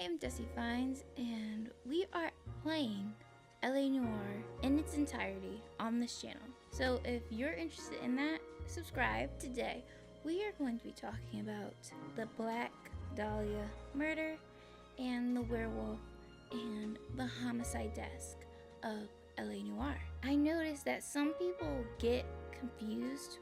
am Desi Fines, and we are playing LA Noire in its entirety on this channel. So if you're interested in that, subscribe. Today, we are going to be talking about the Black Dahlia murder and the werewolf and the homicide desk of LA Noire. I noticed that some people get confused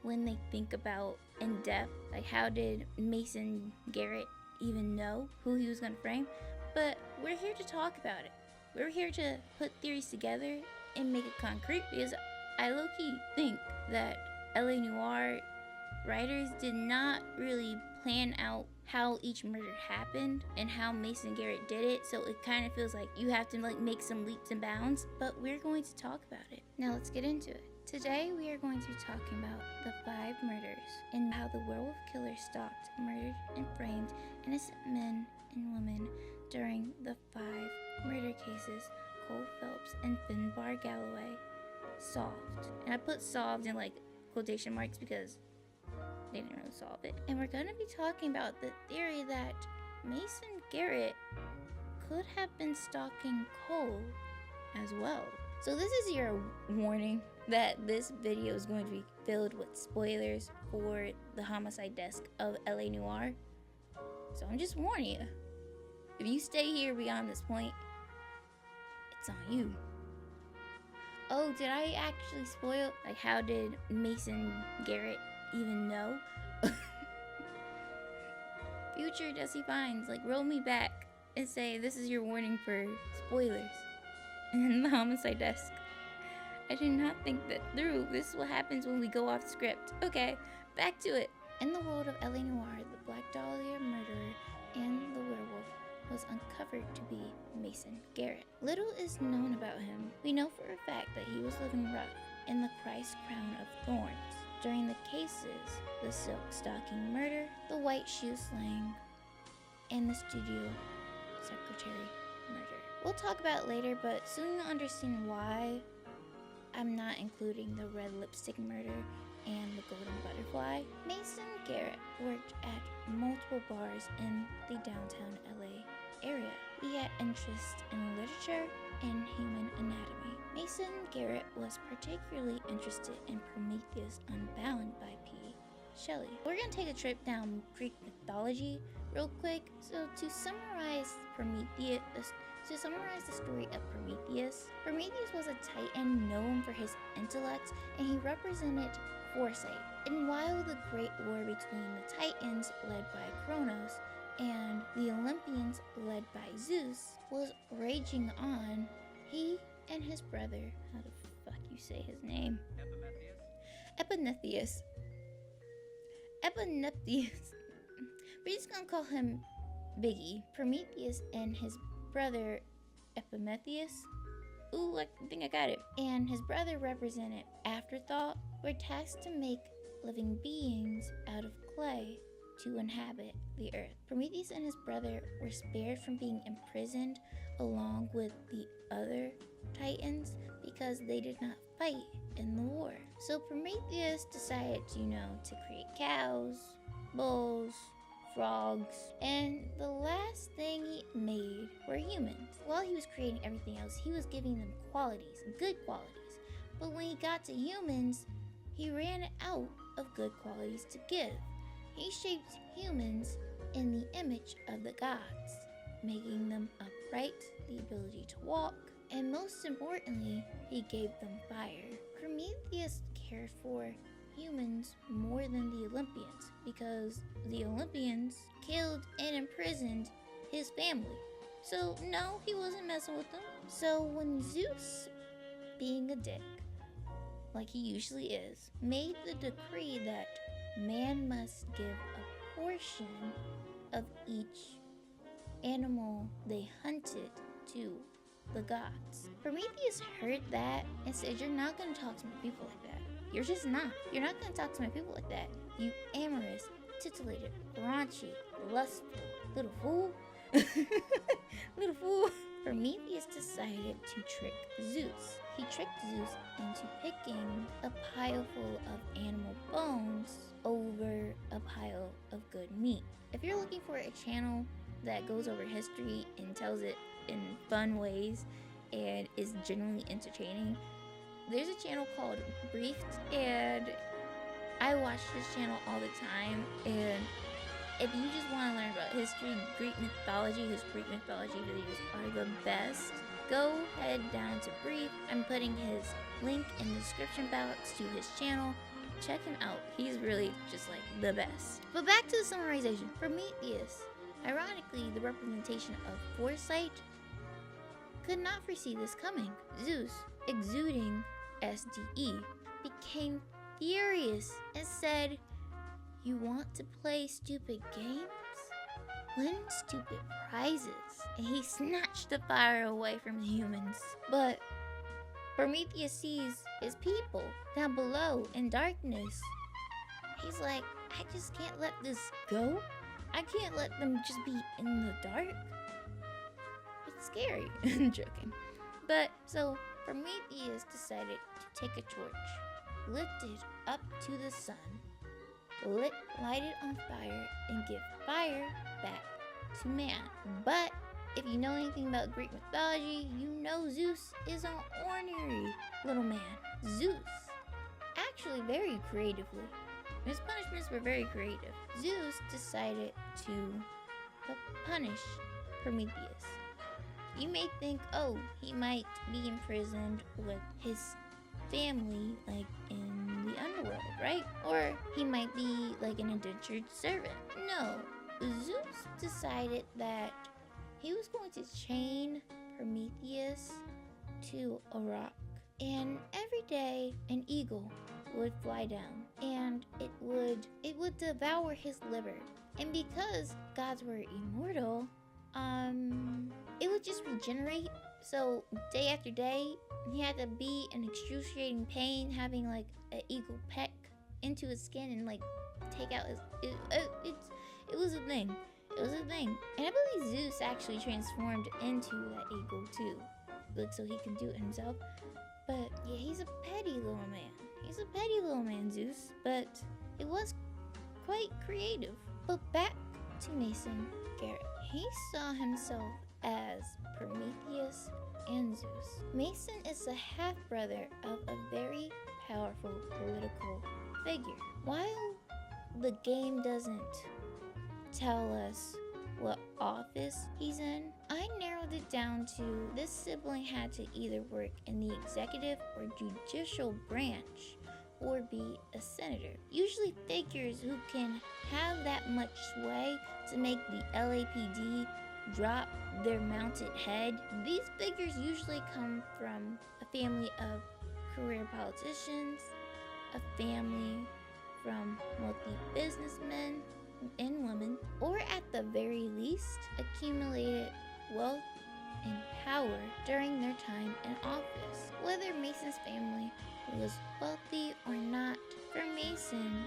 when they think about in depth, like how did Mason Garrett even know who he was going to frame, but we're here to talk about it. We're here to put theories together and make it concrete, because I low-key think that LA Noire writers did not really plan out how each murder happened and how Mason Garrett did it, so it kind of feels like you have to make some leaps and bounds, but we're going to talk about it. Now let's get into it. Today we are going to be talking about the 5 murders and how the werewolf killer stalked, murdered, and framed innocent men and women during the 5 murder cases Cole Phelps and Finbar Galloway solved. And I put solved in quotation marks because they didn't really solve it. And we're going to be talking about the theory that Mason Garrett could have been stalking Cole as well. So this is your warning that this video is going to be filled with spoilers for the homicide desk of LA Noire. So I'm just warning you. If you stay here beyond this point, it's on you. Oh, did I actually spoil? How did Mason Garrett even know? Future Desi Fines, roll me back and say this is your warning for spoilers. And then the homicide desk. I did not think that through. This is what happens when we go off script. Okay, back to it. In the world of LA Noire, the Black Dahlia murderer and the werewolf was uncovered to be Mason Garrett. Little is known about him. We know for a fact that he was living rough in the Christ Crown of Thorns during the cases: the silk stocking murder, the white shoe slaying, and the studio secretary murder. We'll talk about it later, but soon you'll understand why I'm not including the red lipstick murder and the golden butterfly. Mason Garrett worked at multiple bars in the downtown LA area. He had interest in literature and human anatomy. Mason Garrett was particularly interested in Prometheus Unbound by P. Shelley. We're going to take a trip down Greek mythology real quick. So to summarize the story of Prometheus, Prometheus was a titan known for his intellect, and he represented foresight. And while the great war between the titans, led by Kronos, and the Olympians, led by Zeus, was raging on, he and his brother, how the fuck you say his name? Epimetheus. We're just gonna call him Biggie. Prometheus and his brother Epimetheus, I think I got it, and his brother, represented Afterthought, were tasked to make living beings out of clay to inhabit the earth. Prometheus and his brother were spared from being imprisoned along with the other titans because they did not fight in the war. So Prometheus decided to create cows, bulls, frogs, and the last thing he made were humans. While he was creating everything else, he was giving them qualities, good qualities. But when he got to humans, he ran out of good qualities to give. He shaped humans in the image of the gods, making them upright, the ability to walk, and most importantly, he gave them fire. Prometheus cared for humans more than the Olympians, because the Olympians killed and imprisoned his family. So no, he wasn't messing with them. So when Zeus, being a dick, like he usually is, made the decree that man must give a portion of each animal they hunted to the gods, Prometheus heard that and said, "You're not going to talk to my people like that. You're just not. You're not going to talk to my people like that. You amorous, titillated, raunchy, lustful, little fool." Little fool. Prometheus decided to trick Zeus. He tricked Zeus into picking a pile full of animal bones over a pile of good meat. If you're looking for a channel that goes over history and tells it in fun ways and is genuinely entertaining. There's a channel called Briefed, and I watch this channel all the time. And if you just want to learn about history, Greek mythology, his Greek mythology videos are the best. Go head down to Brief. I'm putting his link in the description box to his channel. Check him out. He's really just like the best. But back to the summarization. Prometheus, ironically, the representation of foresight, could not foresee this coming. Zeus, exuding SDE, became furious and said, "You want to play stupid games? Win stupid prizes." And he snatched the fire away from the humans. But Prometheus sees his people down below in darkness. He's like, I just can't let this go. I can't let them just be in the dark. It's scary. I'm joking. But so Prometheus decided to take a torch, lift it up to the sun, light it on fire, and give fire back to man. But if you know anything about Greek mythology, you know Zeus is an ornery little man. Zeus, actually very creatively, his punishments were very creative. Zeus decided to punish Prometheus. You may think, oh, he might be imprisoned with his family, like in the underworld, right? Or he might be like an indentured servant. No, Zeus decided that he was going to chain Prometheus to a rock, and every day an eagle would fly down, and it would devour his liver. And because gods were immortal, it would just regenerate. So day after day, he had to be in excruciating pain, having like an eagle peck into his skin and like take out his. It was a thing. It was a thing. And I believe Zeus actually transformed into that eagle too, like so he can do it himself. But yeah, he's a petty little man. He's a petty little man, Zeus. But it was quite creative. But back to Mason Garrett. He saw himself as Prometheus and Zeus. Mason is the half-brother of a very powerful political figure. While the game doesn't tell us what office he's in, I narrowed it down to this sibling had to either work in the executive or judicial branch or be a senator. Usually figures who can have that much sway to make the LAPD drop their mounted head. These figures usually come from a family of career politicians, a family from wealthy businessmen and women, or at the very least, accumulated wealth and power during their time in office. Whether Mason's family was wealthy or not, for Mason,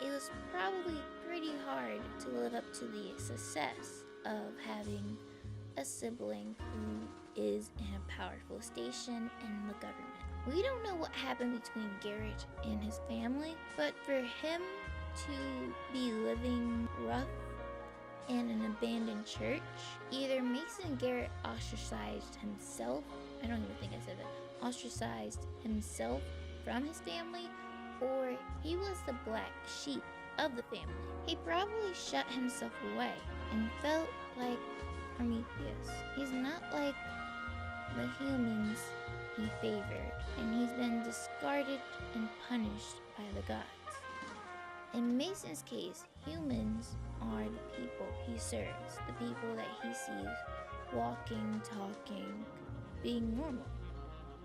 it was probably pretty hard to live up to the success of having a sibling who is in a powerful station in the government. We don't know what happened between Garrett and his family, but for him to be living rough in an abandoned church, either Mason Garrett ostracized himself, I don't even think I said that, ostracized himself from his family, or he was the black sheep of the family. He probably shut himself away and felt like Prometheus. He's not like the humans he favored, and he's been discarded and punished by the gods. In Mason's case, humans are the people he serves, the people that he sees walking, talking, being normal,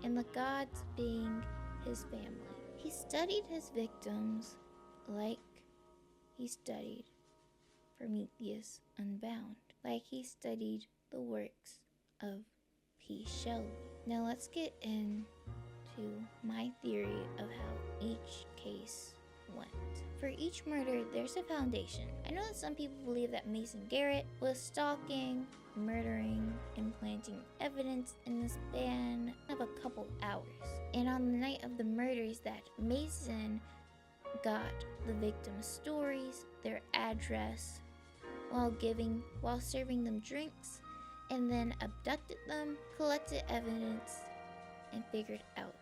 and the gods being his family. He studied his victims like he studied Prometheus Unbound, like he studied the works of P. Shelley. Now let's get into my theory of how each case went. For each murder, there's a foundation. I know that some people believe that Mason Garrett was stalking, murdering, and planting evidence in the span of a couple hours. And on the night of the murders, that Mason got the victim's stories, their address, while serving them drinks, and then abducted them, collected evidence, and figured out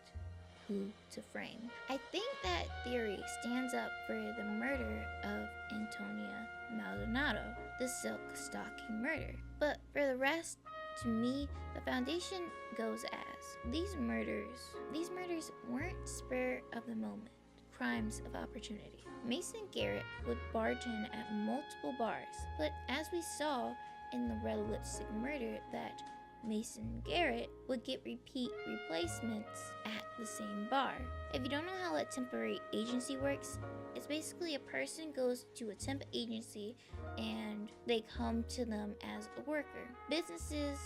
who to frame. I think that theory stands up for the murder of Antonia Maldonado, the silk stocking murder. But for the rest, to me, the foundation goes as these murders weren't spur of the moment crimes of opportunity. Mason Garrett would bartend at multiple bars, but as we saw in the red lipstick murder, that Mason Garrett would get repeat replacements at the same bar. If you don't know how a temporary agency works, it's basically a person goes to a temp agency and they come to them as a worker. Businesses,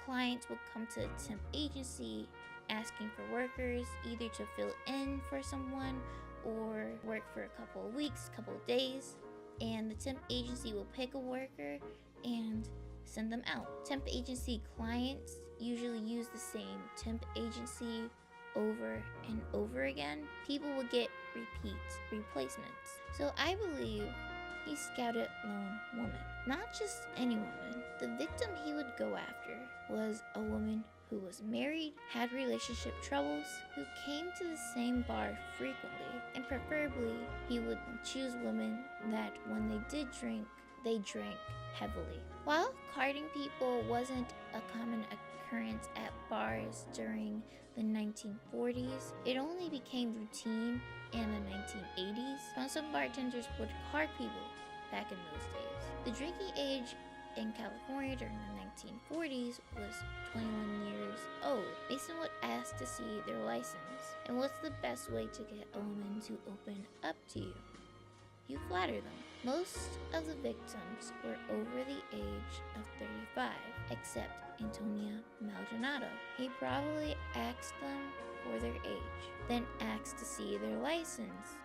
clients will come to a temp agency asking for workers, either to fill in for someone or work for a couple of weeks, couple of days, and the temp agency will pick a worker and send them out. Temp agency clients usually use the same temp agency over and over again. People will get repeat replacements. So I believe he scouted lone woman. Not just any woman. The victim he would go after was a woman who was married, had relationship troubles, who came to the same bar frequently, and preferably he would choose women that when they did drink, they drank heavily. While carding people wasn't a common occurrence at bars during the 1940s, it only became routine in the 1980s. Some bartenders would card people back in those days. The drinking age in California during the 1940s was 21 years old. Mason would ask to see their license. And what's the best way to get a woman to open up to you? You flatter them. Most of the victims were over the age of 35, except Antonia Maldonado. He probably asked them for their age, then asked to see their license,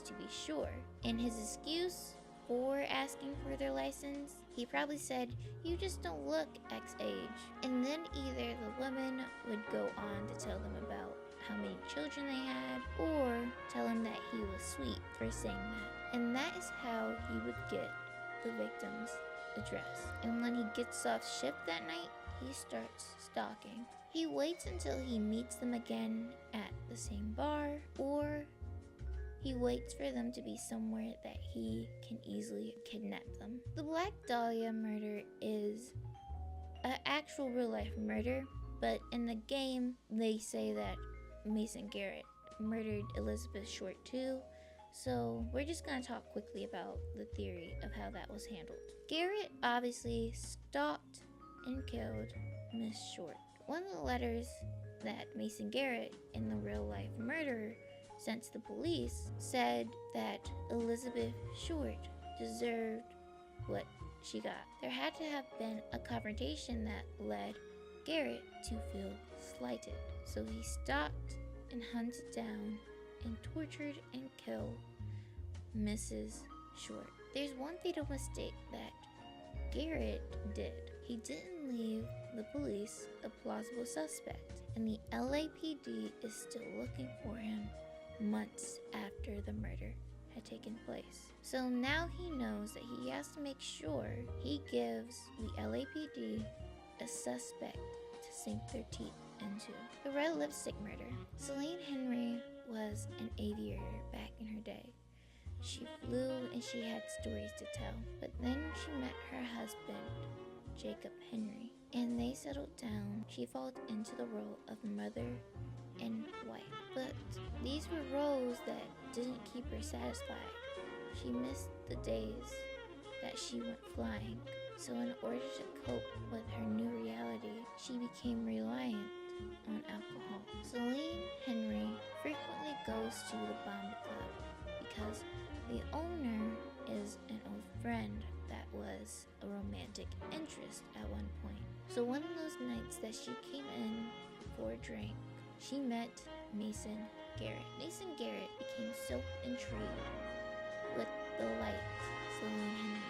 to be sure. And his excuse for asking for their license, he probably said, "You just don't look X age." And then either the women would go on to tell them about how many children they had, or tell him that he was sweet for saying that. And that is how he would get the victim's address. And when he gets off shift that night, he starts stalking. He waits until he meets them again at the same bar, or he waits for them to be somewhere that he can easily kidnap them. The Black Dahlia murder is an actual real life murder, but in the game, they say that Mason Garrett murdered Elizabeth Short too, so we're just gonna talk quickly about the theory of how that was handled. Garrett obviously stalked and killed Miss Short. One of the letters that Mason Garrett, in the real life murderer, sent to the police said that Elizabeth Short deserved what she got. There had to have been a confrontation that led Garrett to feel slighted. So he stalked and hunted down and tortured and killed Mrs. Short. There's one fatal mistake that Garrett did. He didn't leave the police a plausible suspect, and the LAPD is still looking for him months after the murder had taken place. So now he knows that he has to make sure he gives the LAPD a suspect to sink their teeth into. The red lipstick murder. Celine Henry was an aviator back in her day. She flew and she had stories to tell. But then she met her husband, Jacob Henry, and they settled down. She fell into the role of mother and wife. But these were roles that didn't keep her satisfied. She missed the days that she went flying. So in order to cope with her new reality, she became reliant on alcohol. Celine Henry frequently goes to the Bomb Club because the owner is an old friend that was a romantic interest at one point. So one of those nights that she came in for a drink, she met Mason Garrett. Mason Garrett became so intrigued with the light Celine Henry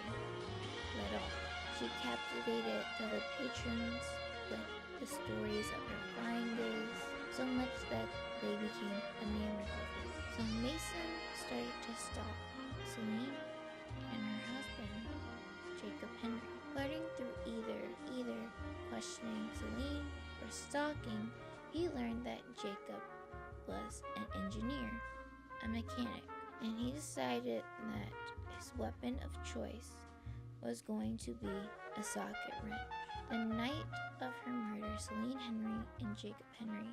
let off. She captivated other patrons with the stories of her flying days, so much that they became enamored with her. So Mason started to stalk Celine and her husband Jacob Henry. Learning through either questioning Celine or stalking, he learned that Jacob was an engineer, a mechanic, and he decided that his weapon of choice was going to be a socket wrench. The night of her murder, Celine Henry and Jacob Henry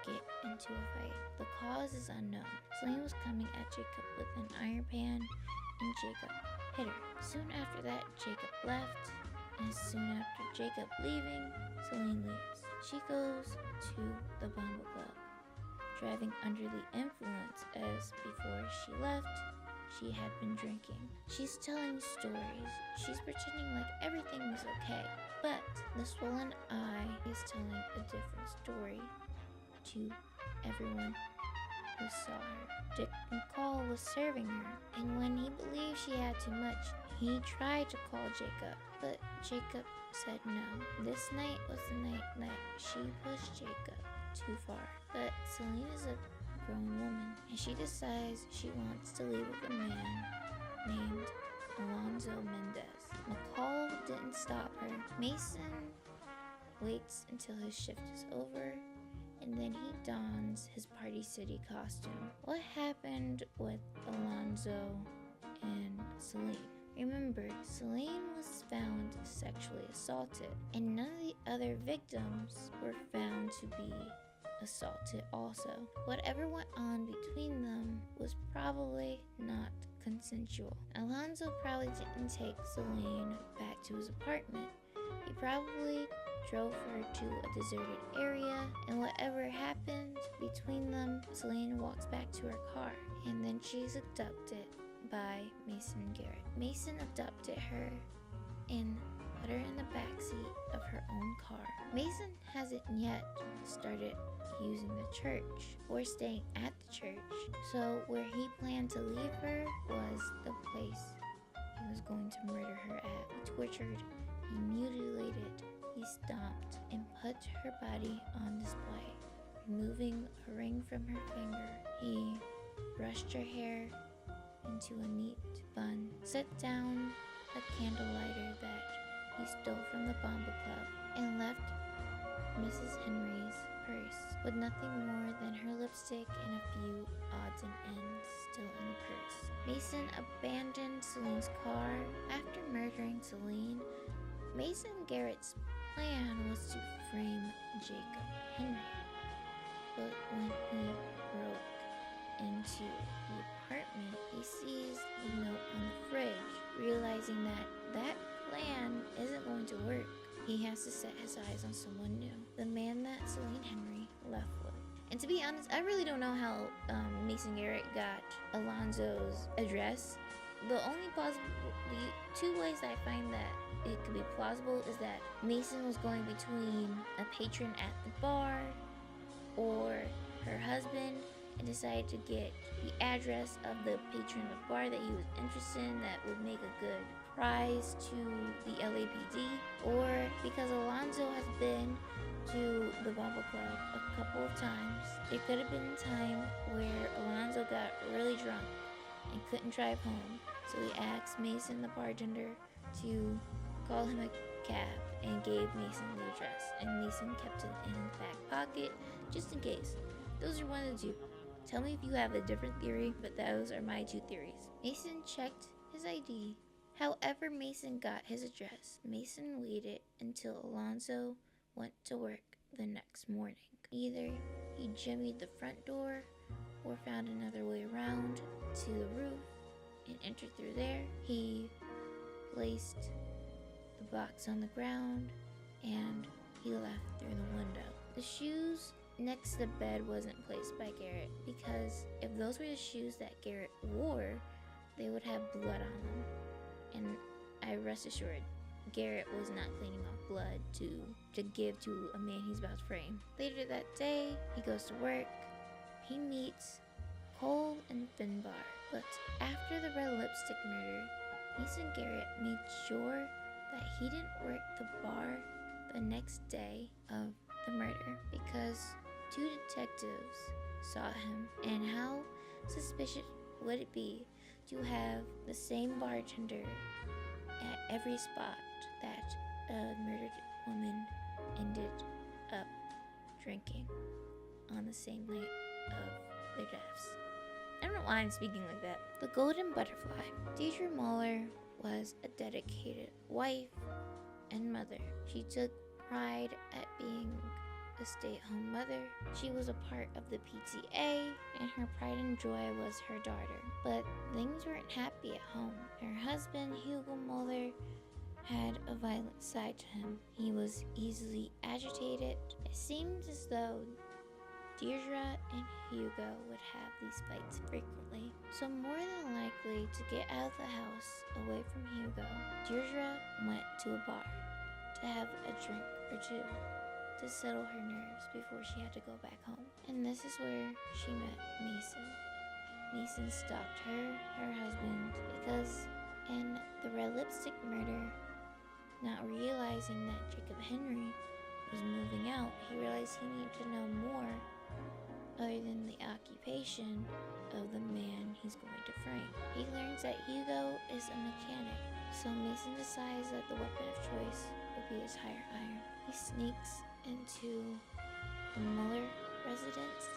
get into a fight. The cause is unknown. Celine was coming at Jacob with an iron pan, and Jacob hit her. Soon after that, Jacob left, and soon after Jacob leaving, Celine leaves. She goes to the Bumble Club, driving under the influence, as before she left, she had been drinking. She's telling stories. She's pretending like everything was okay. But the swollen eye is telling a different story to everyone who saw her. Dick McCall was serving her, and when he believed she had too much, he tried to call Jacob, but Jacob said no. This night was the night that she pushed Jacob too far. But Celine is a grown woman, and she decides she wants to leave with a man named Alonzo Mendez. McCall didn't stop her. Mason waits until his shift is over, and then he dons his Party City costume. What happened with Alonzo and Celine? Remember, Celine was found sexually assaulted, and none of the other victims were found to be assaulted also. Whatever went on between them was probably not consensual. Alonzo probably didn't take Celine back to his apartment. He probably drove her to a deserted area, and whatever happened between them, Celine walks back to her car, and then she's abducted by Mason Garrett. Mason abducted her and put her in the backseat of her own car. Mason hasn't yet started using the church or staying at the church, so where he planned to leave her was the place he was going to murder her at. He tortured, he mutilated, he stomped, and put her body on display, removing a ring from her finger. He brushed her hair into a neat bun, set down a candle lighter that he stole from the Bumble Club, and left Mrs. Henry's purse with nothing more than her lipstick and a few odds and ends still in the purse. Mason abandoned Celine's car. After murdering Celine, Mason Garrett's plan was to frame Jacob Henry. But when he broke into the apartment, he sees the note on the fridge, realizing that that plan isn't going to work. He has to set his eyes on someone new, the man that Celine Henry left with. And to be honest, I really don't know how Mason Garrett got Alonzo's address. The two ways that I find that it could be plausible is that Mason was going between a patron at the bar or her husband, and decided to get the address of the patron of the bar that he was interested in that would make a good prize to the LAPD, or because Alonzo has been to the Bumble Club a couple of times. There could have been a time where Alonzo got really drunk and couldn't drive home, so he asked Mason, the bartender, to call him a cab and gave Mason the address, and Mason kept it in his back pocket just in case. Those are one of the two. Tell me if you have a different theory, but those are my two theories. Mason checked his ID. However Mason got his address, Mason waited until Alonzo went to work the next morning. Either he jimmied the front door or found another way around to the roof and entered through there. He placed the box on the ground and he left through the window. The shoes next to the bed wasn't placed by Garrett, because if those were the shoes that Garrett wore, they would have blood on them. And I rest assured, Garrett was not cleaning off blood to give to a man he's about to frame. Later that day, he goes to work. He meets Cole and Finbar. But after the red lipstick murder, Mason Garrett made sure that he didn't work the bar the next day of the murder, because two detectives saw him. And how suspicious would it be to have the same bartender at every spot that a murdered woman ended up drinking on the same night of their deaths. I don't know why I'm speaking like that. The Golden Butterfly. Deidre Muller was a dedicated wife and mother. She took pride at being a stay-at-home mother. She was a part of the PTA, and her pride and joy was her daughter. But things weren't happy at home. Her husband, Hugo Muller, had a violent side to him. He was easily agitated. It seemed as though Deirdre and Hugo would have these fights frequently. So more than likely to get out of the house away from Hugo, Deirdre went to a bar to have a drink or two to settle her nerves before she had to go back home. And this is where she met Mason. Mason stalked her husband, because in the red lipstick murder, not realizing that Jacob Henry was moving out, he realized he needed to know more other than the occupation of the man he's going to frame. He learns that Hugo is a mechanic, so Mason decides that the weapon of choice will be his tire iron. He sneaks into the Muller residence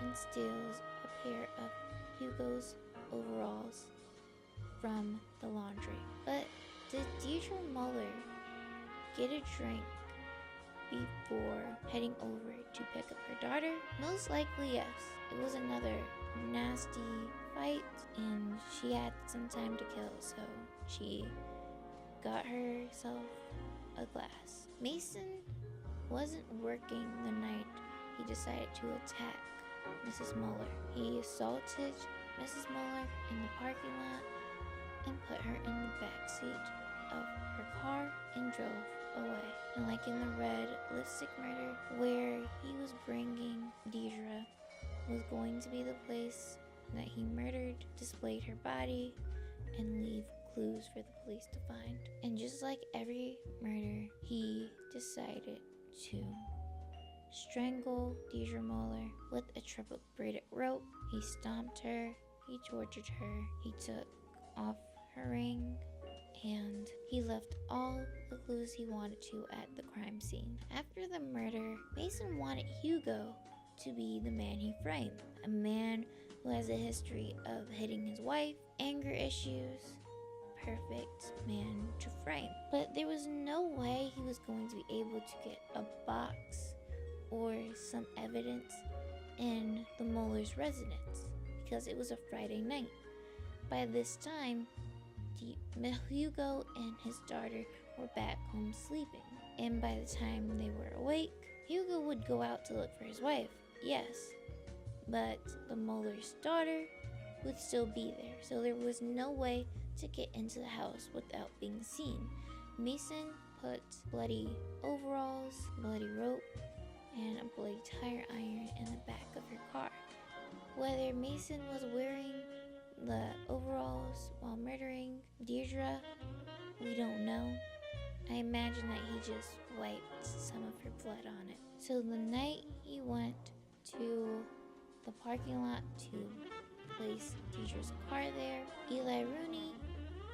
and steals a pair of Hugo's overalls from the laundry. But did Deirdre Muller get a drink before heading over to pick up her daughter? Most likely yes. It was another nasty fight and she had some time to kill, so she got herself a glass. Mason wasn't working the night he decided to attack Mrs. Muller. He assaulted Mrs. Muller in the parking lot and put her in the backseat of her car and drove away. And like in the red lipstick murder, where he was bringing Deirdre was going to be the place that he murdered, displayed her body, and leave clues for the police to find. And just like every murder, he decided to strangle Deirdre Muller with a triple braided rope. He stomped her, he tortured her, he took off her ring, and he left all the clues he wanted to at the crime scene. After the murder, Mason wanted Hugo to be the man he framed, a man who has a history of hitting his wife, anger issues, perfect man to frame. But there was no way he was going to be able to get a box or some evidence in the Muller's residence because it was a Friday night. By this time, Hugo and his daughter were back home sleeping, and by the time they were awake, Hugo would go out to look for his wife, yes, but the Muller's daughter would still be there, so there was no way to get into the house without being seen. Mason put bloody overalls, bloody rope, and a bloody tire iron in the back of her car. Whether Mason was wearing the overalls while murdering Deirdre, we don't know. I imagine that he just wiped some of her blood on it. So the night he went to the parking lot to place Deirdre's car there, Eli Rooney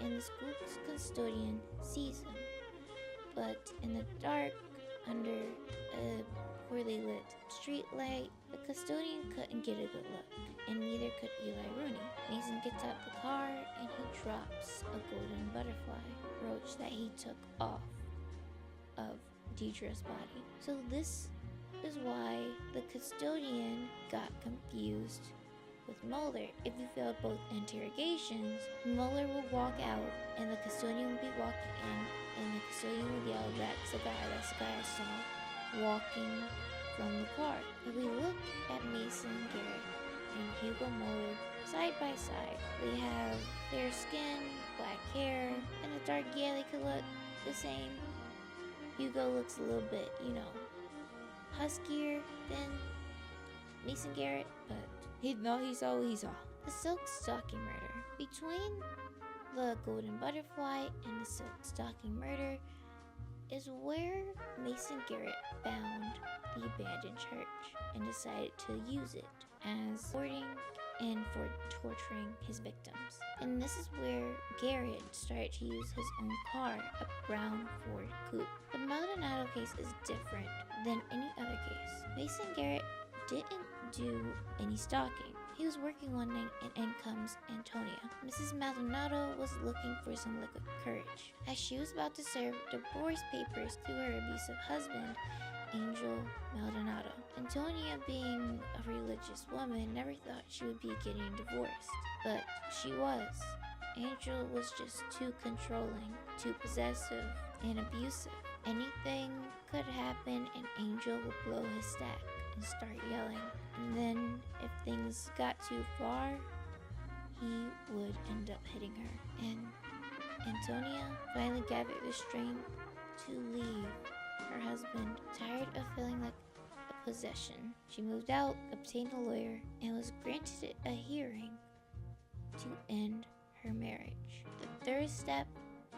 and the school's custodian sees him. But in the dark, under a poorly lit street light, the custodian couldn't get a good look, and neither could Eli Rooney. Mason gets out the car and he drops a golden butterfly brooch that he took off of Deirdre's body. So this is why the custodian got confused with Muller. If you failed both interrogations, Muller will walk out and the custodian will be walking in, and the custodian will yell, that's the guy I saw walking from the car. If we look at Mason Garrett and Hugo Muller side by side, they have fair skin, black hair, and the dark, yeah, they could look the same. Hugo looks a little bit, huskier than Mason Garrett, but he saw what he saw. The silk stocking murder. Between the golden butterfly and the silk stocking murder is where Mason Garrett found the abandoned church and decided to use it as boarding and for torturing his victims. And this is where Garrett started to use his own car, a brown Ford coupe. The Maldonado case is different than any other case. Mason Garrett didn't do any stalking. He was working one night and in comes Antonia. Mrs. Maldonado was looking for some liquid courage. As she was about to serve divorce papers to her abusive husband, Angel Maldonado. Antonia, being a religious woman, never thought she would be getting divorced, but she was. Angel was just too controlling, too possessive, and abusive. Anything could happen and Angel would blow his stack and start yelling. And then, if things got too far, he would end up hitting her. And Antonia finally gathered the strength to leave her husband, tired of feeling like a possession. She moved out, obtained a lawyer, and was granted a hearing to end her marriage. The third step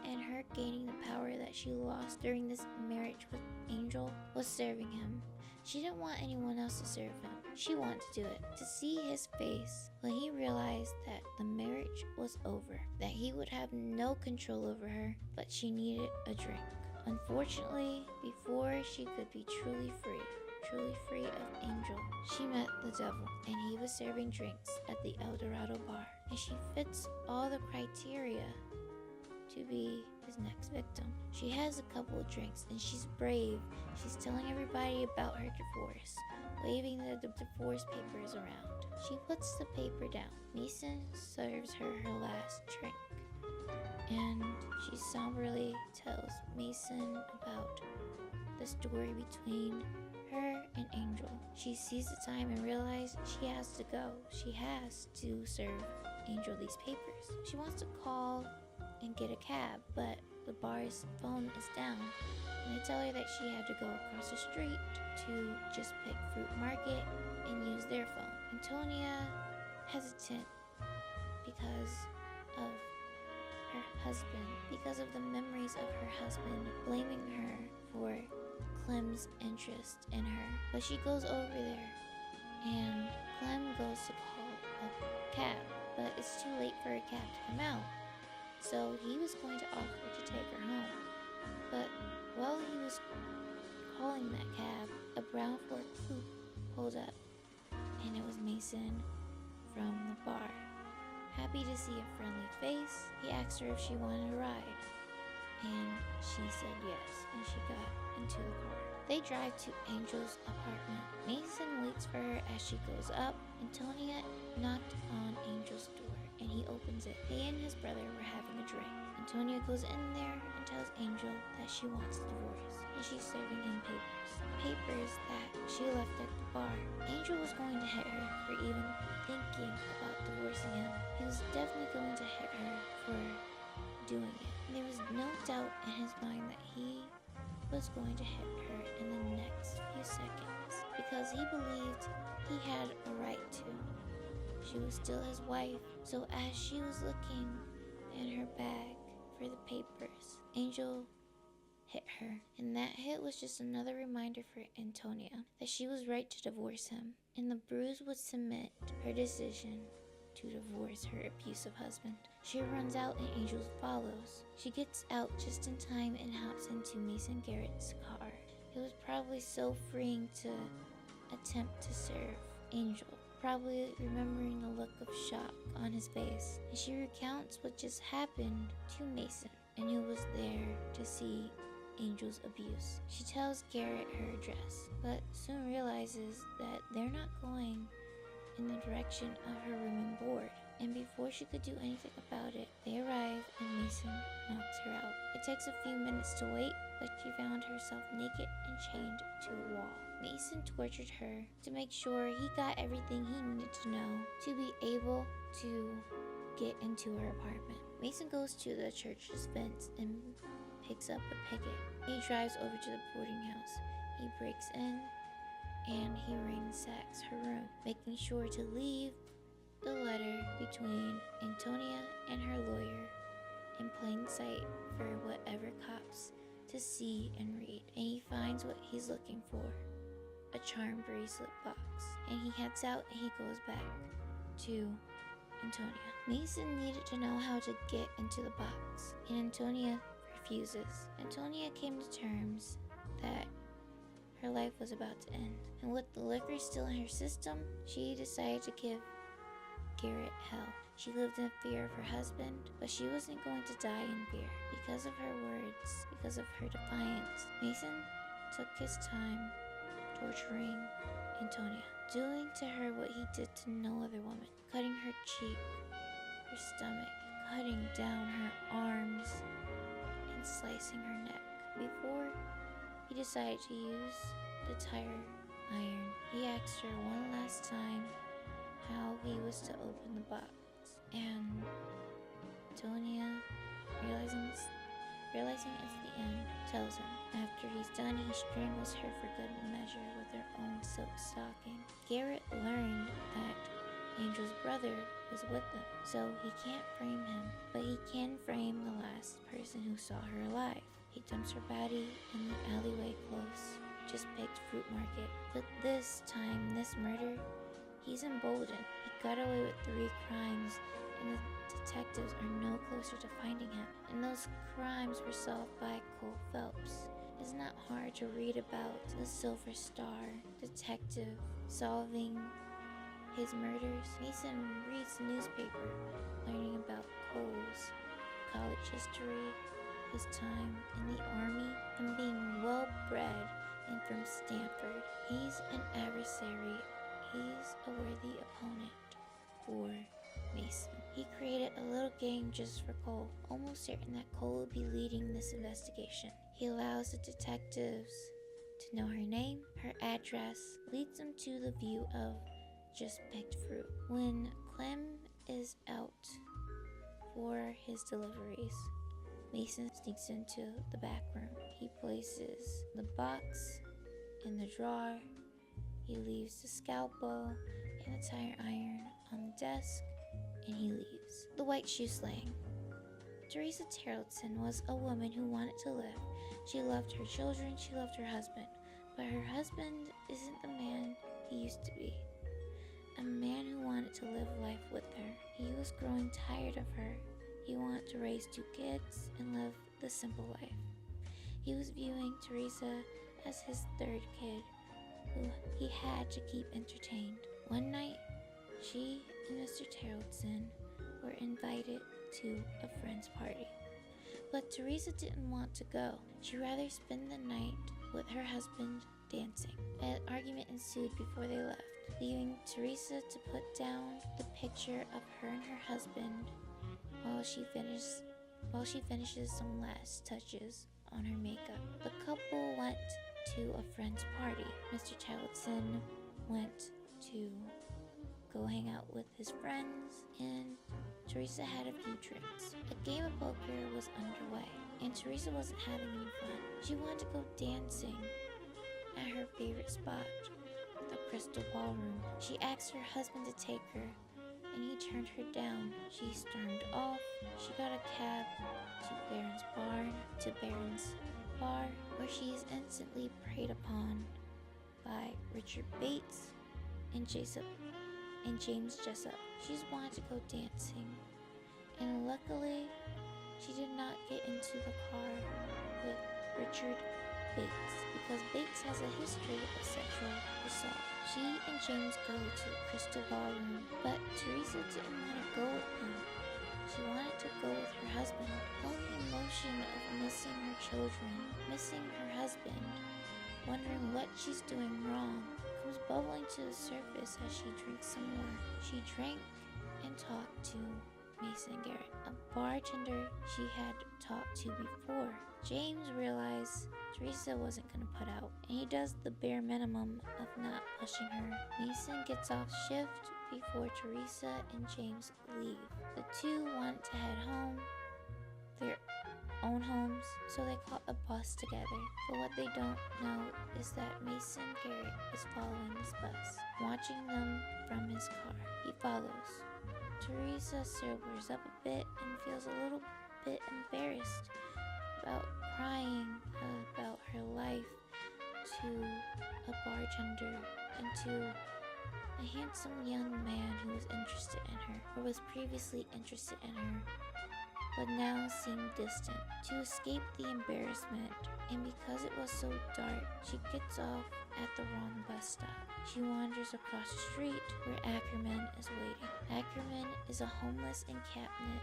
in her gaining the power that she lost during this marriage with Angel was serving him. She didn't want anyone else to serve him. She wanted to do it. To see his face when he realized that the marriage was over, that he would have no control over her, but she needed a drink. Unfortunately, before she could be truly free of Angel, she met the devil, and he was serving drinks at the El Dorado bar, and she fits all the criteria to be his next victim. She has a couple of drinks, and she's brave. She's telling everybody about her divorce, waving the divorce papers around. She puts the paper down. Mason serves her last drink, and she somberly tells Mason about the story between her and Angel. She sees the time and realizes she has to go. She has to serve Angel these papers. She wants to call and get a cab, but the bar's phone is down, and they tell her that she had to go across the street to just pick Fruit Market and use their phone. Antonia hesitant because of her husband, because of the memories of her husband, blaming her for Clem's interest in her. But she goes over there, and Clem goes to call a cab, but it's too late for a cab to come out. So he was going to offer to take her home. But while he was calling that cab, a brown Ford coupe pulled up, and it was Mason from the bar. Happy to see a friendly face, he asked her if she wanted a ride, and she said yes, and she got into the car. They drive to Angel's apartment. Mason waits for her as she goes up. Antonia knocked on Angel's door, and he opens it. He and his brother were having a drink. Antonia goes in there and tells Angel that she wants a divorce, and she's serving him papers that she left at the bar. Angel was going to hit her for even thinking about divorcing him. He was definitely going to hit her for doing it. There was no doubt in his mind that he was going to hit her in the next few seconds because he believed he had a right to. She was still his wife, so as she was looking in her bag for the papers, Angel hit her, and that hit was just another reminder for Antonia that she was right to divorce him, and the bruise would cement her decision to divorce her abusive husband. She runs out and Angel follows. She gets out just in time and hops into Mason Garrett's car. It was probably so freeing to attempt to serve Angel, probably remembering the look of shock on his face. And she recounts what just happened to Mason and who was there to see Angel's abuse. She tells Garrett her address, but soon realizes that they're not going in the direction of her room and board. And before she could do anything about it, they arrive and Mason knocks her out. It takes a few minutes to wait, but she found herself naked and chained to a wall. Mason tortured her to make sure he got everything he needed to know to be able to get into her apartment. Mason goes to the church's fence and picks up a picket. He drives over to the boarding house. He breaks in and he ransacks her room, making sure to leave the letter between Antonia and her lawyer in plain sight for whatever cops to see and read. And he finds what he's looking for, a charm bracelet box. And he heads out and he goes back to Antonia. Mason needed to know how to get into the box, and Antonia refuses. Antonia came to terms that her life was about to end, and with the liquor still in her system, she decided to give Garrett hell. She lived in fear of her husband, but she wasn't going to die in fear. Because of her words, because of her defiance, Mason took his time torturing Antonia, doing to her what he did to no other woman, cutting her cheek, her stomach, cutting down her arms, and slicing her neck. Before he decided to use the tire iron, he asked her one last time how he was to open the box. And Antonia, realizing it's the end, tells him. After he's done, he strangles her for good measure with her own silk stocking. Garrett learned that Angel's brother was with them, so he can't frame him, but he can frame the last person who saw her alive. He dumps her body in the alleyway close, just picked fruit market. But this time, this murder, he's emboldened. He got away with 3 crimes, and the detectives are no closer to finding him. And those crimes were solved by Cole Phelps. It's not hard to read about the Silver Star detective solving his murders. Mason reads the newspaper, learning about Cole's college history, his time in the army, and being well-bred and from Stanford. He's an adversary. He's a worthy opponent for Mason. He created a little game just for Cole, almost certain that Cole would be leading this investigation. He allows the detectives to know her name, her address, leads them to the view of just picked fruit. When Clem is out for his deliveries, Mason sneaks into the back room. He places the box in the drawer. He leaves the scalpel and the tire iron on the desk, and he leaves. The white shoe slaying. Teresa Tarleton was a woman who wanted to live. She loved her children, she loved her husband, but her husband isn't the man he used to be. A man who wanted to live life with her. He was growing tired of her. He wanted to raise 2 kids and live the simple life. He was viewing Teresa as his 3rd kid, who he had to keep entertained. One night, she and Mr. Tarleton were invited to a friend's party. But Teresa didn't want to go. She'd rather spend the night with her husband dancing. An argument ensued before they left, leaving Teresa to put down the picture of her and her husband while she finishes some last touches on her makeup. The couple went to a friend's party. Mr. Tarleton went to go hang out with his friends, and Teresa had a few drinks. A game of poker was underway, and Teresa wasn't having any fun. She wanted to go dancing at her favorite spot, the Crystal Ballroom. She asked her husband to take her, and he turned her down. She stormed off. She got a cab to Baron's bar, where she is instantly preyed upon by Richard Bates and James Jessup. She's wanted to go dancing, and luckily, she did not get into the car with Richard Bates, because Bates has a history of sexual assault. She and James go to the Crystal Ballroom, but Teresa didn't want to go with him. She wanted to go with her husband. All the emotion of missing her children, missing her husband, wondering what she's doing wrong, comes bubbling to the surface as she drinks some more. She drank and talked to Mason Garrett, a bartender she had talked to before. James realized Teresa wasn't going to put out, and he does the bare minimum of not pushing her. Mason gets off shift before Teresa and James leave. The two want to head home, their own homes, so they call a bus together. But what they don't know is that Mason Garrett is following this bus, watching them from his car. He follows. Teresa sobers up a bit and feels a little bit embarrassed about crying about her life to a bartender and to a handsome young man who was interested in her, or was previously interested in her, but now seemed distant. To escape the embarrassment, and because it was so dark, she gets off at the wrong bus stop. She wanders across the street where Ackerman is waiting. Ackerman is a homeless encampment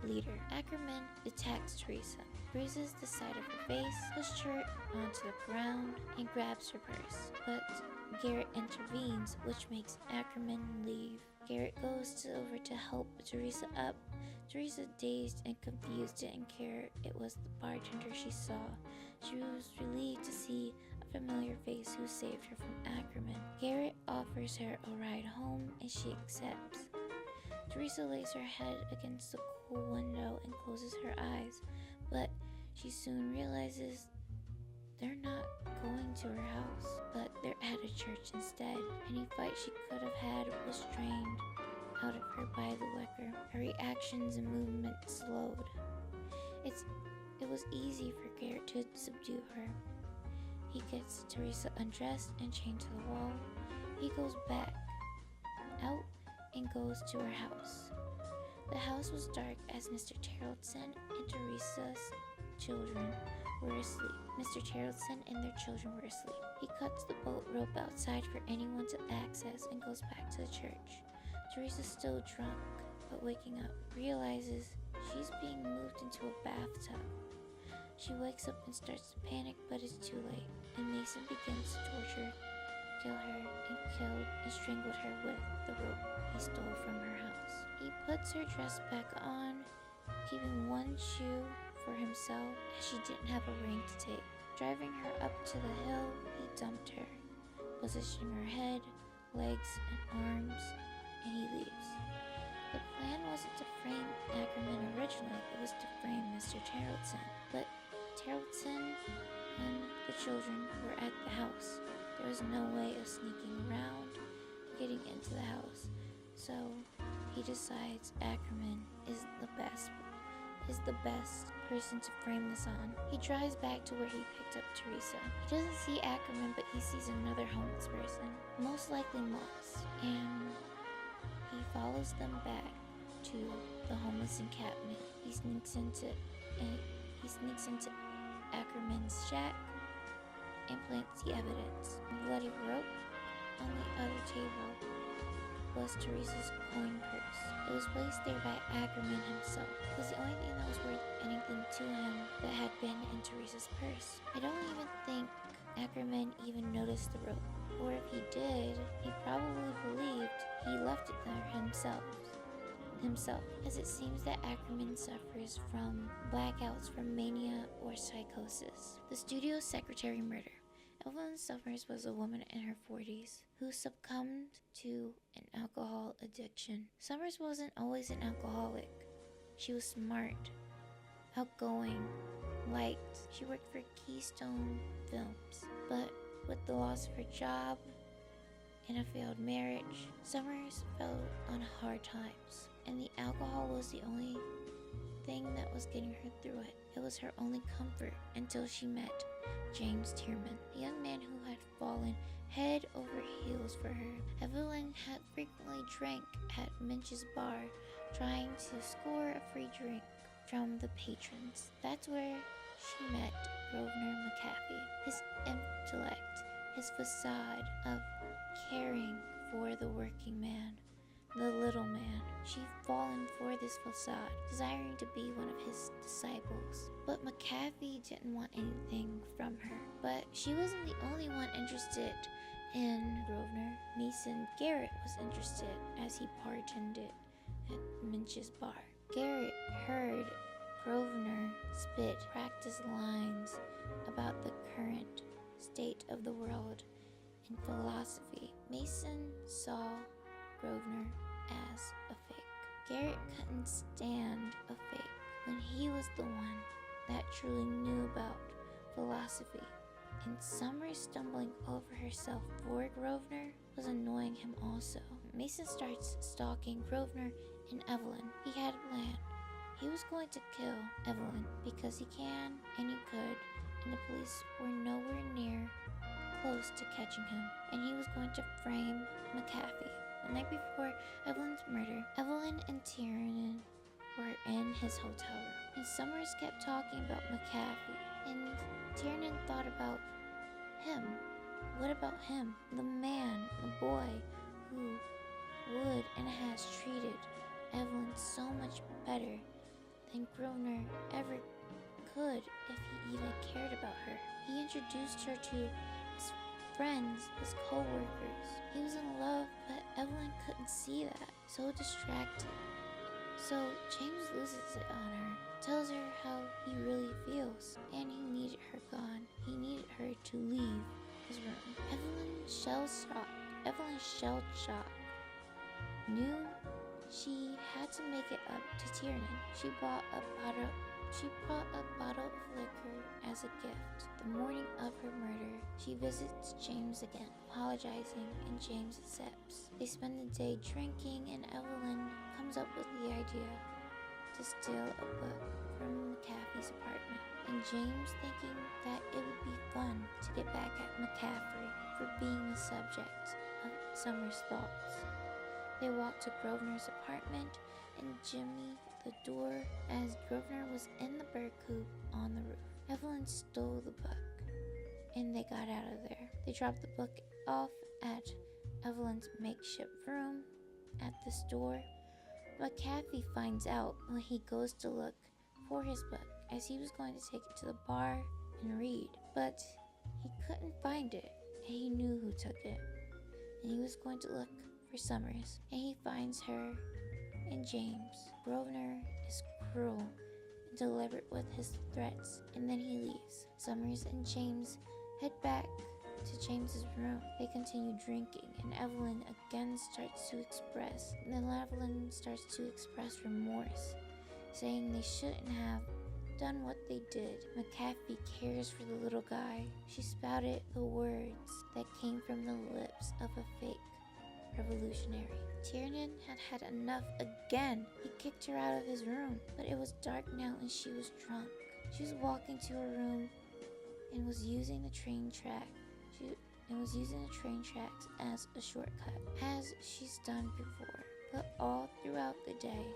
leader. Ackerman attacks Teresa, bruises the side of her face, pushes her onto the ground, and grabs her purse. But Garrett intervenes, which makes Ackerman leave. Garrett goes over to help Teresa up. Teresa, dazed and confused, didn't care it was the bartender she saw. She was relieved to see a familiar face who saved her from Ackerman. Garrett offers her a ride home, and she accepts. Teresa lays her head against the cool window and closes her eyes, but she soon realizes they're not going to her house, but they're at a church instead. Any fight she could have had was drained out of her by the liquor. Her reactions and movements slowed. It was easy for Garrett to subdue her. He gets Teresa undressed and chained to the wall. He goes back out and goes to her house. The house was dark as Mr. Tarleton and Teresa's children were asleep. Mr. Tarleton and their children were asleep. He cuts the boat rope outside for anyone to access and goes back to the church. Teresa's still drunk, but waking up, realizes she's being moved into a bathtub. She wakes up and starts to panic, but it's too late, and Mason begins to torture, kill her, and killed and strangled her with the rope he stole from her house. He puts her dress back on, keeping one shoe for himself as she didn't have a ring to take. Driving her up to the hill, he dumped her, positioning her head, legs, and arms, and he leaves. The plan wasn't to frame Ackerman originally, it was to frame Mr. Tarleton. But Tarleton and the children were at the house. There was no way of sneaking around, getting into the house. So he decides Ackerman is the best person to frame this on. He drives back to where he picked up Teresa. He doesn't see Ackerman, but he sees another homeless person, most likely Moss, and he follows them back to the homeless encampment. He sneaks into Ackerman's shack and plants the evidence. The bloody rope on the other table was Teresa's coin purse. It was placed there by Ackerman himself. It was the only thing that was worth anything to him that had been in Teresa's purse. I don't even think Ackerman even noticed the rope. Or if he did, he probably believed he left it there himself, as it seems that Ackerman suffers from blackouts from mania or psychosis. The studio secretary murder. Evelyn Summers was a woman in her 40s who succumbed to an alcohol addiction. Summers wasn't always an alcoholic. She was smart, outgoing, liked. She worked for Keystone Films, but with the loss of her job and a failed marriage, Summers fell on hard times, and the alcohol was the only thing that was getting her through it. It was her only comfort until she met James Tierman, a young man who had fallen head over heels for her. Evelyn had frequently drank at Minch's bar, trying to score a free drink from the patrons. That's where she met Grosvenor McAfee. His intellect, his facade of caring for the working man, the little man. She'd fallen for this facade, desiring to be one of his disciples. But McAfee didn't want anything from her. But she wasn't the only one interested in Grosvenor. Mason Garrett was interested as he bartended at Minch's bar. Garrett heard Grosvenor spit practice lines about the current state of the world and philosophy. Mason saw Grosvenor as a fake. Garrett couldn't stand a fake when he was the one that truly knew about philosophy. And Summers stumbling over herself for Grosvenor was annoying him also. Mason starts stalking Grosvenor and Evelyn. He had a plan. He was going to kill Evelyn because he can and he could, and the police were nowhere near close close to catching him, and he was going to frame McAfee. The night before Evelyn's murder, Evelyn and Tiernan were in his hotel room, and Summers kept talking about McAfee, and Tiernan thought about him. What about him? The man, the boy, who would and has treated Evelyn so much better than Grosvenor ever could if he even cared about her. He introduced her to his friends, his co-workers. He was in love, but Evelyn couldn't see that. So distracted. So James loses it on her, tells her how he really feels, and he needed her gone. He needed her to leave his room. Evelyn shell-shocked, knew she had to make it up to Tiernan. She bought a bottle of liquor as a gift. The morning of her murder, she visits James again, apologizing, and James accepts. They spend the day drinking, and Evelyn comes up with the idea to steal a book from McAfee's apartment. And James, thinking that it would be fun to get back at McAfee for being the subject of Summers' thoughts. They walked to Grosvenor's apartment and Jimmy the door as Grosvenor was in the bird coop on the roof. Evelyn stole the book and they got out of there. They dropped the book off at Evelyn's makeshift room at the store. McAfee finds out when he goes to look for his book, as he was going to take it to the bar and read, but he couldn't find it, and he knew who took it, and he was going to look for Summers, and he finds her and James. Grosvenor is cruel and deliberate with his threats, and then he leaves. Summers and James head back to James's room. They continue drinking, and Evelyn again starts to express remorse, saying they shouldn't have done what they did. McAfee cares for the little guy. She spouted the words that came from the lips of a fake revolutionary. Tiernan had enough again. He kicked her out of his room, but it was dark now and she was drunk. She was walking to her room and was using the train tracks as a shortcut, as she's done before. But all throughout the day,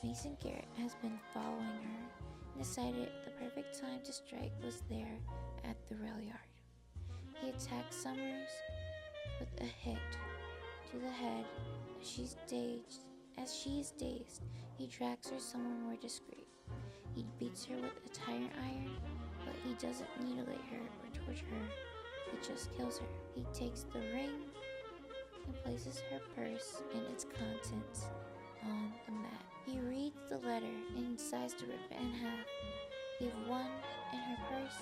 Mason Garrett has been following her and decided the perfect time to strike was there at the rail yard. He attacked Summers with a hit to the head. As she is dazed, he drags her somewhere more discreet. He beats her with a tire iron, but he doesn't mutilate her or torture her. He just kills her. He takes the ring and places her purse and its contents on the mat. He reads the letter and decides to rip it in half. Leave one in her purse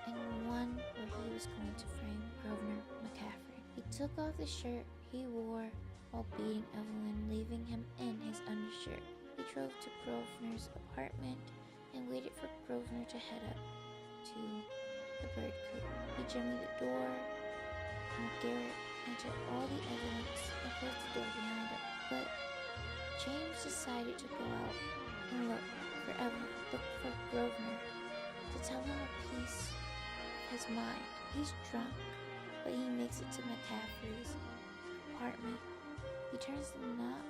and one where he was going to frame Grosvenor McAfee. He took off the shirt he wore while beating Evelyn, leaving him in his undershirt. He drove to Grosvenor's apartment and waited for Grosvenor to head up to the bird coop. He jimmied the door, and Garrett entered all the evidence and closed the door behind him. But James decided to go out and look for Grosvenor, to tell him a piece of his mind. He's drunk, but he makes it to McAfee's apartment. He turns the knob,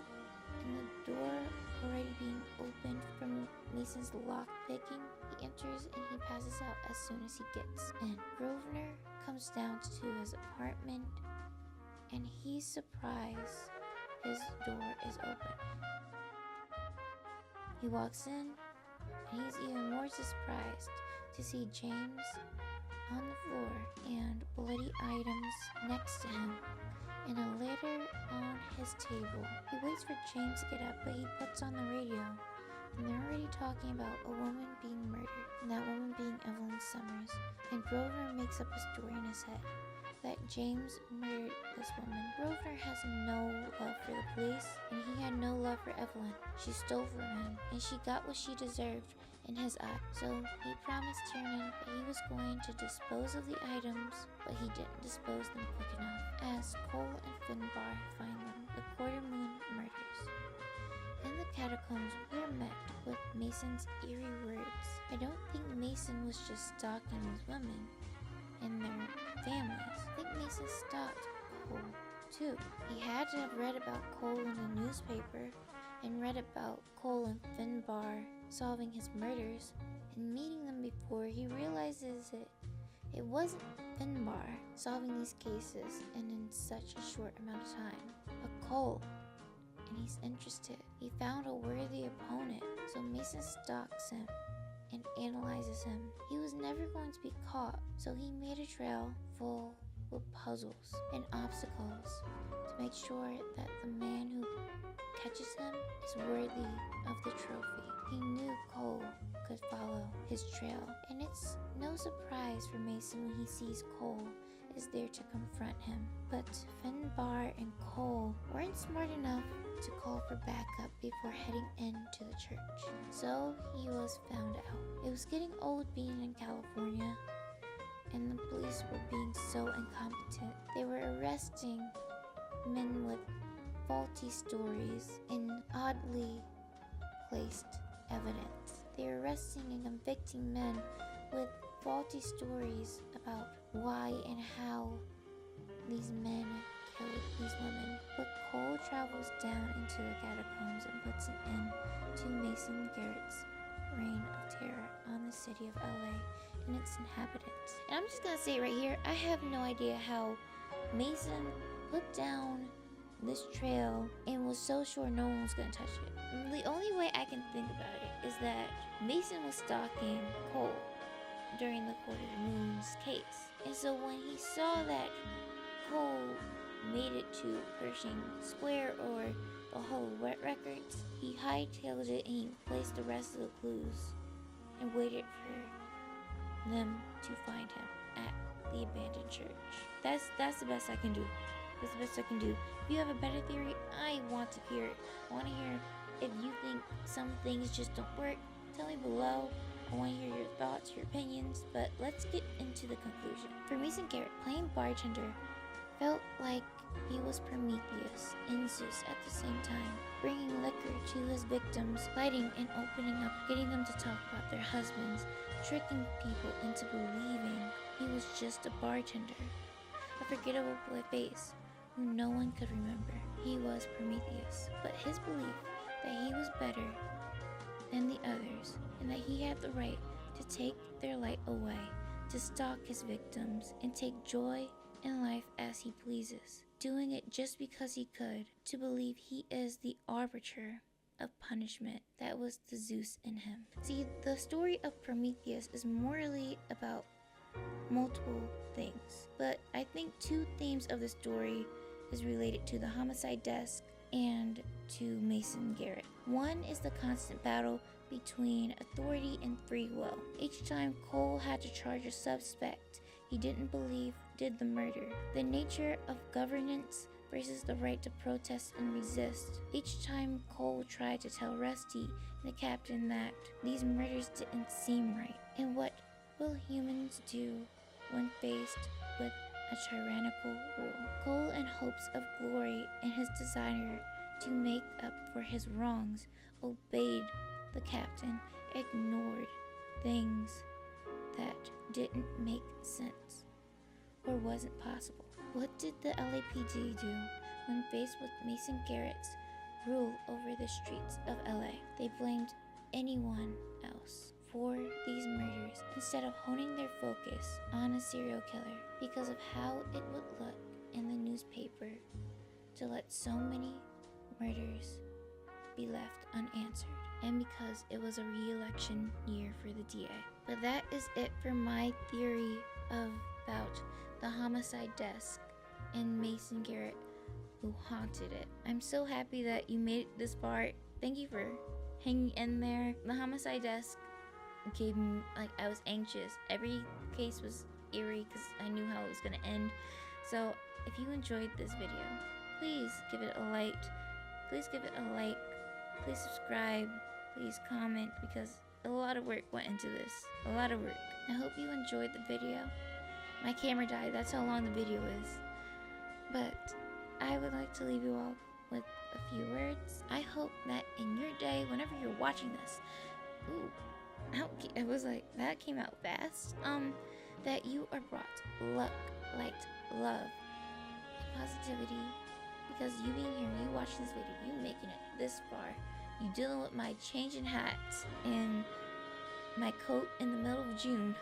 and the door already being opened from Mason's lock picking, he enters and he passes out as soon as he gets in. Grosvenor comes down to his apartment, and he's surprised his door is open. He walks in, and he's even more surprised to see James on the floor and bloody items next to him, and a letter on his table. He waits for James to get up, but he puts on the radio, and they're already talking about a woman being murdered, and that woman being Evelyn Summers. And Grosvenor makes up a story in his head that James murdered this woman. Grosvenor has no love for the police, and he had no love for Evelyn. She stole from him, and she got what she deserved in his eye. So he promised Tiernan that he was going to dispose of the items, but he didn't dispose them quick enough. As Cole and Finbar find them, the Quartermoon murders. In the catacombs, we're met with Mason's eerie words. I don't think Mason was just stalking these women and their families. I think Mason stalked Cole too. He had to have read about Cole in the newspaper and read about Cole and Finbar solving his murders and meeting them before he realizes it wasn't Finbar solving these cases and in such a short amount of time, but Cole. And he's interested. He found a worthy opponent, so Mason stalks him and analyzes him. He was never going to be caught, so he made a trail full with puzzles and obstacles to make sure that the man who catches him is worthy of the trophy. He knew Cole could follow his trail, and it's no surprise for Mason when he sees Cole is there to confront him. But Finbar and Cole weren't smart enough to call for backup before heading into the church, so he was found out. It was getting old being in California, and the police were being so incompetent. They were arresting men with faulty stories and oddly placed evidence. They were arresting and convicting men with faulty stories about why and how these men killed these women. But Cole travels down into the catacombs and puts an end to Mason Garrett's reign of terror on the city of LA and its inhabitants. And I'm just gonna say it right here, I have no idea how Mason put down this trail and was so sure no one was gonna touch it. The only way I can think about it is that Mason was stalking Cole during the Court of the Moon's case. And so when he saw that Cole made it to Pershing Square or the whole wet records, he hightailed it and he placed the rest of the clues and waited for them to find him at the abandoned church. That's the best I can do. That's the best I can do. If you have a better theory, I want to hear it. I want to hear if you think some things just don't work. Tell me below. I want to hear your thoughts, your opinions, but let's get into the conclusion. For Mason Garrett, playing bartender felt like he was Prometheus and Zeus at the same time, bringing liquor to his victims, lighting and opening up, getting them to talk about their husbands, tricking people into believing he was just a bartender, a forgettable boy face who no one could remember. He was Prometheus, but his belief that he was better than the others and that he had the right to take their light away, to stalk his victims and take joy in life as he pleases, doing it just because he could, to believe he is the arbiter of punishment. That was the Zeus in him. See, the story of Prometheus is morally about multiple things, but I think two themes of the story is related to the homicide desk and to Mason Garrett. One is the constant battle between authority and free will. Each time Cole had to charge a suspect he didn't believe did the murder. The nature of governance versus the right to protest and resist. Each time Cole tried to tell Rusty, the captain, that these murders didn't seem right. And what will humans do when faced with a tyrannical rule? Cole, in hopes of glory and his desire to make up for his wrongs, obeyed the captain, ignored things that didn't make sense or wasn't possible. What did the LAPD do when faced with Mason Garrett's rule over the streets of LA? They blamed anyone else for these murders instead of honing their focus on a serial killer because of how it would look in the newspaper to let so many murders be left unanswered, and because it was a re-election year for the DA. But that is it for my theory about the homicide desk and Mason Garrett who haunted it. I'm so happy that you made it this far. Thank you for hanging in there. The homicide desk gave me, I was anxious. Every case was eerie because I knew how it was going to end. So if you enjoyed this video, please give it a like. Please give it a like. Please subscribe. Please comment, because a lot of work went into this. A lot of work. I hope you enjoyed the video. My camera died. That's how long the video is. But I would like to leave you all with a few words. I hope that in your day, whenever you're watching this, it was like, that came out fast. That you are brought luck, light, love, positivity, because you being here, you watching this video, you making it this far, you dealing with my changing hats and my coat in the middle of June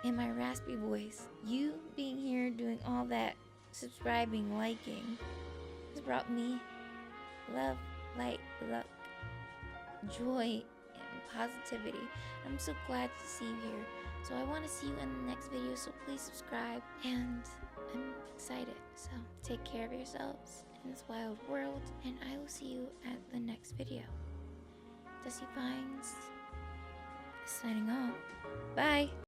and my raspy voice. You being here doing all that, subscribing, liking, has brought me love, light, luck, joy, and positivity. I'm so glad to see you here. So I want to see you in the next video, so please subscribe, and I'm excited. So take care of yourselves in this wild world, and I will see you at the next video. Dusty Vines signing off. Bye.